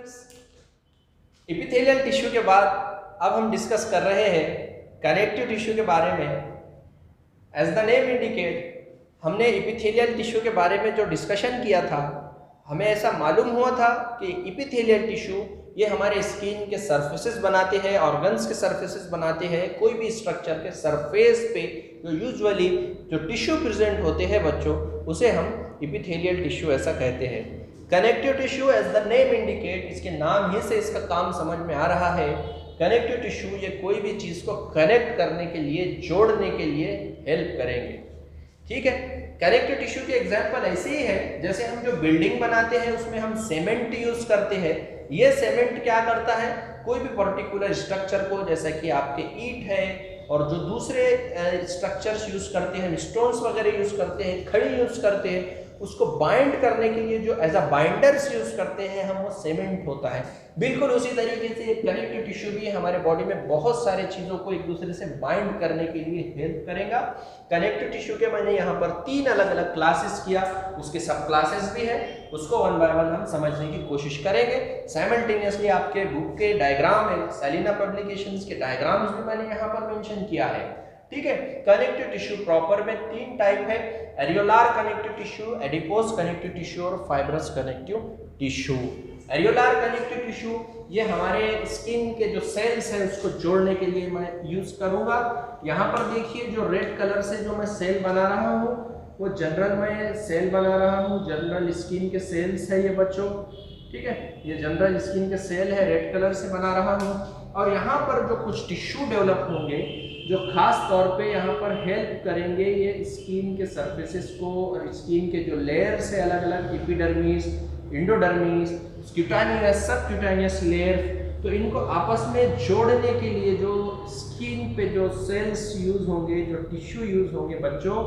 Students, epithelial tissue के बाद अब हम डिस्कस कर रहे हैं कनेक्टिव टिश्यू के बारे में। एज द नेम इंडिकेट, हमने एपिथेलियल टिश्यू के बारे में जो डिस्कशन किया था, हमें ऐसा मालूम हुआ था कि एपिथेलियल टिश्यू ये हमारे स्किन के सरफेसेस बनाते हैं, ऑर्गन्स के सरफेसेस बनाते हैं। कोई भी स्ट्रक्चर के सरफेस पे जो यूजुअली जो टिश्यू प्रेजेंट होते हैं बच्चों, उसे हम एपिथेलियल टिश्यू ऐसा कहते हैं। Connective tissue as the name indicate, इसके नाम ही से इसका काम समझ में आ रहा है। कनेक्टिव टिश्यू ये कोई भी चीज़ को कनेक्ट करने के लिए, जोड़ने के लिए हेल्प करेंगे। ठीक है, कनेक्टिव टिश्यू की एग्जांपल ऐसे ही है जैसे हम जो बिल्डिंग बनाते हैं उसमें हम सीमेंट यूज करते हैं। ये सीमेंट क्या करता है, कोई भी पर्टिकुलर स्ट्रक्चर को, जैसा कि आपके ईंट है और जो दूसरे स्ट्रक्चर्स यूज करते हैं, स्टोन्स वगैरह यूज करते हैं, खड़ी यूज करते हैं, उसको बाइंड करने के लिए जो एज अ बाइंडर्स यूज करते हैं हम, वो सीमेंट होता है। बिल्कुल उसी तरीके से कनेक्टिव टिश्यू भी हमारे बॉडी में बहुत सारे चीज़ों को एक दूसरे से बाइंड करने के लिए हेल्प करेगा। कनेक्टिव टिश्यू के मैंने यहाँ पर 3 अलग अलग क्लासेस किया, उसके सब क्लासेस भी है, उसको वन बाय वन हम समझने की कोशिश करेंगे। साइमल्टेनियसली आपके बुक के डायग्राम में, सेलिना पब्लिकेशंस के डायग्राम्स भी मैंने यहाँ पर मेंशन किया है। ठीक है, कनेक्टिव टिश्यू प्रॉपर में 3 टाइप है, areolar connective tissue, adipose connective tissue और fibrous connective tissue. Areolar connective tissue ये हमारे स्किन के जो सेल्स हैं उसको जोड़ने के लिए मैं यूज करूंगा। यहाँ पर देखिए जो रेड कलर से जो मैं सेल बना रहा हूँ वो जनरल मैं सेल बना रहा हूँ, जनरल स्किन के सेल्स है ये बच्चों। ठीक है, ये जनरल स्किन के सेल है, रेड कलर से बना रहा हूँ। और यहाँ पर जो कुछ टिश्यू डेवलप होंगे जो खास तौर पे यहाँ पर हेल्प करेंगे ये स्किन के सरफेसेस को, और स्किन के जो लेयर्स है अलग अलग, एपिडर्मिस, इंडोडर्मिस, क्यूटानियस, सबक्यूटानियस लेयर, तो इनको आपस में जोड़ने के लिए जो स्किन पे जो सेल्स यूज होंगे, जो टिश्यू यूज होंगे बच्चों,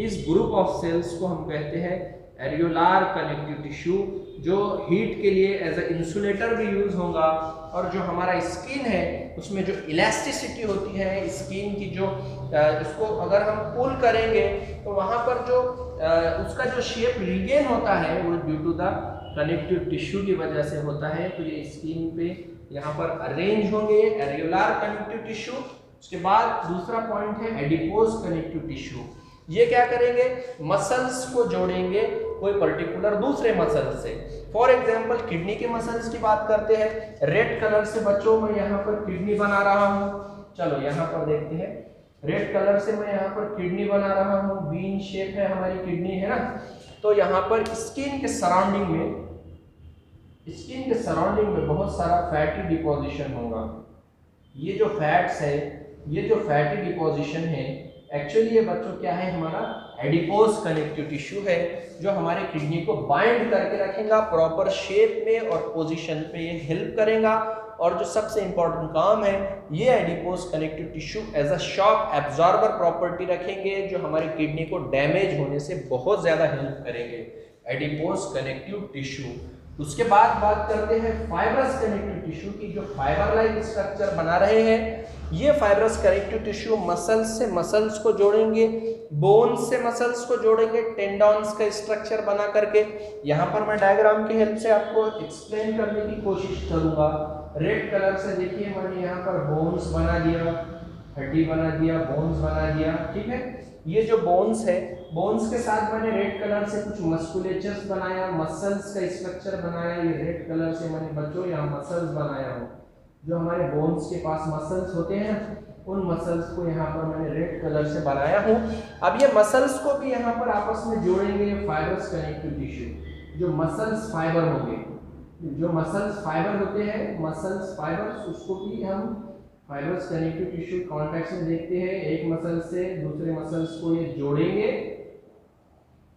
इस ग्रुप ऑफ सेल्स को हम कहते हैं एरियोलार कनेक्टिव टिश्यू, जो हीट के लिए एज अ इंसुलेटर भी यूज होगा। और जो हमारा स्किन है उसमें जो इलास्टिसिटी होती है स्किन की, जो इसको अगर हम पुल करेंगे तो वहाँ पर जो उसका जो शेप रिगेन होता है वो due to the connective tissue की वजह से होता है। तो ये स्किन पे यहाँ पर अरेंज होंगे एरियोलार कनेक्टिव टिश्यू। उसके बाद दूसरा पॉइंट है एडिपोज कनेक्टिव टिश्यू। ये क्या करेंगे, मसल्स को जोड़ेंगे कोई पर्टिकुलर दूसरे मसल से। फॉर एग्जाम्पल किडनी के मसल्स की बात करते हैं, रेड कलर से बच्चों मैं यहाँ पर किडनी बना रहा हूँ। चलो यहाँ पर देखते हैं, रेड कलर से मैं यहाँ पर किडनी बना रहा हूँ, बीन शेप है हमारी किडनी, है ना। तो यहाँ पर स्किन के सराउंडिंग में बहुत सारा फैटी डिपोजिशन होगा। ये जो फैट्स है, ये जो फैटी डिपोजिशन है, एक्चुअली ये बच्चों क्या है, हमारा एडिपोज कनेक्टिव टिश्यू है, जो हमारे किडनी को बाइंड करके रखेगा प्रॉपर शेप में और पोजीशन पे, ये हेल्प करेगा। और जो सबसे इंपॉर्टेंट काम है, ये adipose connective tissue as a shock absorber property रखेंगे, जो हमारी किडनी को डैमेज होने से बहुत ज़्यादा हेल्प करेंगे, एडिपोज कनेक्टिव टिश्यू। उसके बाद बात करते हैं फाइब्रस कनेक्टिव टिश्यू की, जो फाइबर लाइक स्ट्रक्चर बना रहे हैं। ये फाइब्रस कनेक्टिव टिश्यू मसल्स से मसल्स को जोड़ेंगे, बोन्स से मसल्स को जोड़ेंगे, टेंडॉन्स का स्ट्रक्चर बना करके। यहाँ पर मैं डायग्राम की हेल्प से आपको एक्सप्लेन करने की कोशिश करूंगा। रेड कलर से देखिए मैंने यहाँ पर बोन्स बना दिया, हड्डी बना दिया, बोन्स बना दिया। ठीक है, ये जो बोन्स है, बोन्स के साथ मैंने रेड कलर से कुछ मस्कुलेचर्स बनाया, मसल्स का स्ट्रक्चर बनाया। ये रेड कलर से मैंने बच्चों यहाँ मसल्स बनाया हूँ, जो हमारे बोन्स के पास मसल्स होते हैं, उन मसल्स को यहाँ पर मैंने रेड कलर से बनाया हूँ। अब ये मसल्स को भी यहाँ पर आपस में जोड़ेंगे फाइब्रस कनेक्टिव टिश्यू। जो मसल्स फाइबर होंगे, जो मसल्स फाइबर होते हैं, मसल्स फाइबर्स, उसको भी हम फाइब्रस कनेक्टिव टिश्यू कॉन्टेक्स्ट में देखते हैं। एक मसल से दूसरे मसल्स को ये जोड़ेंगे,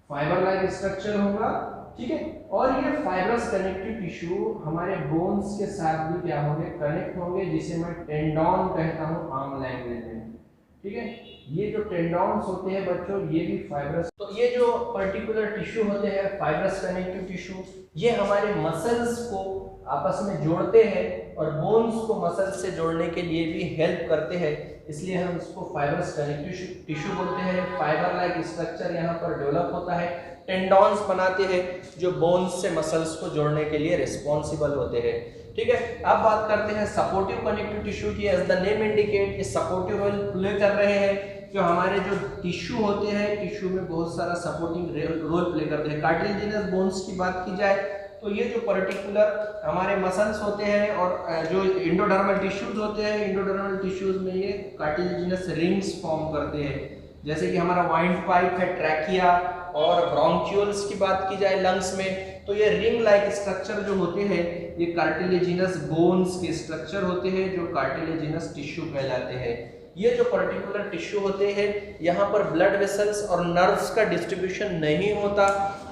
फाइबर लाइक स्ट्रक्चर होगा। ठीक है, और ये फाइब्रस कनेक्टिव टिश्यू हमारे बोन्स के साथ भी क्या होंगे, कनेक्ट होंगे, जिसे मैं टेंडॉन कहता हूँ आम लैंग्वेज में। ठीक है, ये जो टेंडॉन्स होते हैं बच्चों, ये भी फाइब्रस, तो ये जो पर्टिकुलर टिश्यू होते हैं फाइब्रस कनेक्टिव टिश्यू, ये हमारे मसल्स को आपस में जोड़ते हैं और बोन्स को मसल्स से जोड़ने के लिए भी हेल्प करते हैं, इसलिए हम इसको फाइब्रस कनेक्टिव टिश्यू बोलते हैं। फाइबर लाइक स्ट्रक्चर यहाँ पर डेवलप होता है। टेंडॉन्स बनाते हैं जो बोन्स से मसल्स को जोड़ने के लिए रिस्पॉन्सिबल होते हैं। ठीक है, अब बात करते हैं सपोर्टिव कनेक्टिव टिश्यू की। एज द नेम इंडिकेट, ये सपोर्टिव रोल प्ले कर रहे हैं। जो हमारे जो टिश्यू होते हैं, टिश्यू में बहुत सारा सपोर्टिंग रोल प्ले करते हैं। कार्टिलेजिनस बोन्स की बात की जाए तो ये जो पर्टिकुलर हमारे मसल्स होते हैं और जो इंडोडर्मल टिश्यूज होते हैं, इंडोडर्मल टिश्यूज में ये कार्टिलेजिनस रिंग्स फॉर्म करते हैं। जैसे कि हमारा वाइंड पाइप है, ट्रैकिया और ब्रोंक्यूल्स की बात की जाए लंग्स में, तो ये रिंग लाइक स्ट्रक्चर जो होते हैं ये कार्टिलेजिनस बोन्स के स्ट्रक्चर होते हैं जो कार्टिलेजिनस टिश्यू कहलाते हैं। ये जो पर्टिकुलर टिश्यू होते हैं यहाँ पर ब्लड वेसल्स और नर्व्स का डिस्ट्रीब्यूशन नहीं होता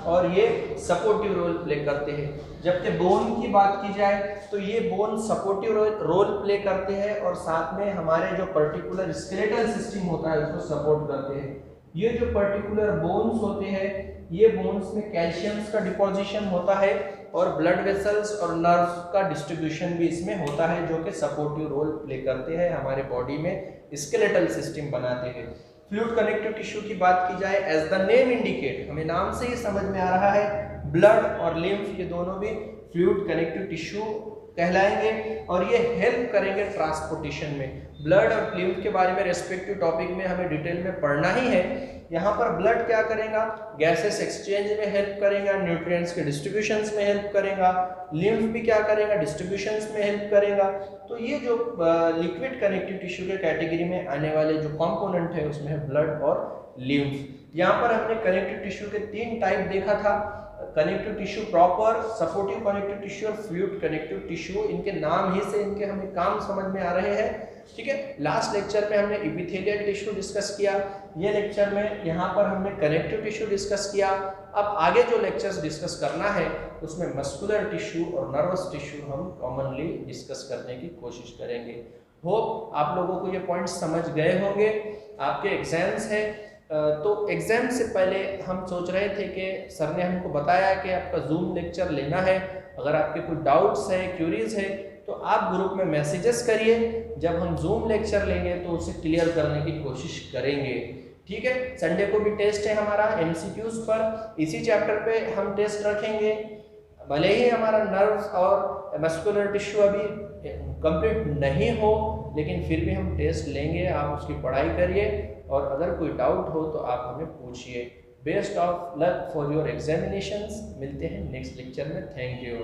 और ये सपोर्टिव रोल प्ले करते हैं। जबकि बोन की बात की जाए तो ये बोन सपोर्टिव रोल प्ले करते हैं और साथ में हमारे जो पर्टिकुलर स्केलेटल सिस्टम होता है उसको सपोर्ट करते हैं। ये जो पर्टिकुलर बोन्स होते हैं ये बोन्स में कैल्शियम्स का डिपोजिशन होता है और ब्लड वेसल्स और नर्व्स का डिस्ट्रीब्यूशन भी इसमें होता है जो कि सपोर्टिव रोल प्ले करते हैं, हमारे बॉडी में स्केलेटल सिस्टम बनाते हैं। फ्लूइड कनेक्टिव टिश्यू की बात की जाए, एज द नेम इंडिकेट, हमें नाम से ही समझ में आ रहा है ब्लड और लिम्फ ये दोनों भी फ्लूइड कनेक्टिव टिश्यू कहलाएंगे और ये हेल्प करेंगे ट्रांसपोर्टेशन में। ब्लड और लिम्फ के बारे में रेस्पेक्टिव टॉपिक में हमें डिटेल में पढ़ना ही है। यहाँ पर ब्लड क्या करेगा, गैसेस एक्सचेंज में हेल्प करेगा, न्यूट्रिएंट्स के डिस्ट्रीब्यूशंस में हेल्प करेगा, लिम्फ भी क्या करेगा, डिस्ट्रीब्यूशंस में हेल्प करेगा। तो ये जो लिक्विड कनेक्टिव टिश्यू के कैटेगरी में आने वाले जो कंपोनेंट है उसमें है ब्लड और लिम्फ। यहाँ पर हमने कनेक्टिव टिश्यू के 3 टाइप देखा था, connective tissue proper, supportive connective tissue और फ्लूइड कनेक्टिव टिश्यू। इनके नाम ही से इनके हमें काम समझ में आ रहे हैं। ठीक है, लास्ट लेक्चर में हमने एपिथेलियल टिश्यू डिस्कस किया, ये लेक्चर में यहाँ पर हमने कनेक्टिव टिश्यू डिस्कस किया। अब आगे जो लेक्चर्स डिस्कस करना है उसमें मस्कुलर टिश्यू और नर्वस टिश्यू हम कॉमनली डिस्कस करने की कोशिश करेंगे। होप आप लोगों को ये पॉइंट्स समझ गए होंगे। आपके एग्जाम्स हैं तो एग्जाम से पहले हम सोच रहे थे कि सर ने हमको बताया कि आपका जूम लेक्चर लेना है। अगर आपके कोई डाउट्स है, क्यूरीज है तो आप ग्रुप में मैसेजेस करिए, जब हम जूम लेक्चर लेंगे तो उसे क्लियर करने की कोशिश करेंगे। ठीक है, संडे को भी टेस्ट है हमारा एमसीक्यूज पर, इसी चैप्टर पे हम टेस्ट रखेंगे। भले ही हमारा नर्व्स और मस्कुलर टिश्यू अभी कंप्लीट नहीं हो लेकिन फिर भी हम टेस्ट लेंगे, आप उसकी पढ़ाई करिए और अगर कोई डाउट हो तो आप हमें पूछिए। Best of luck for your examinations. मिलते हैं नेक्स्ट लेक्चर में। Thank you.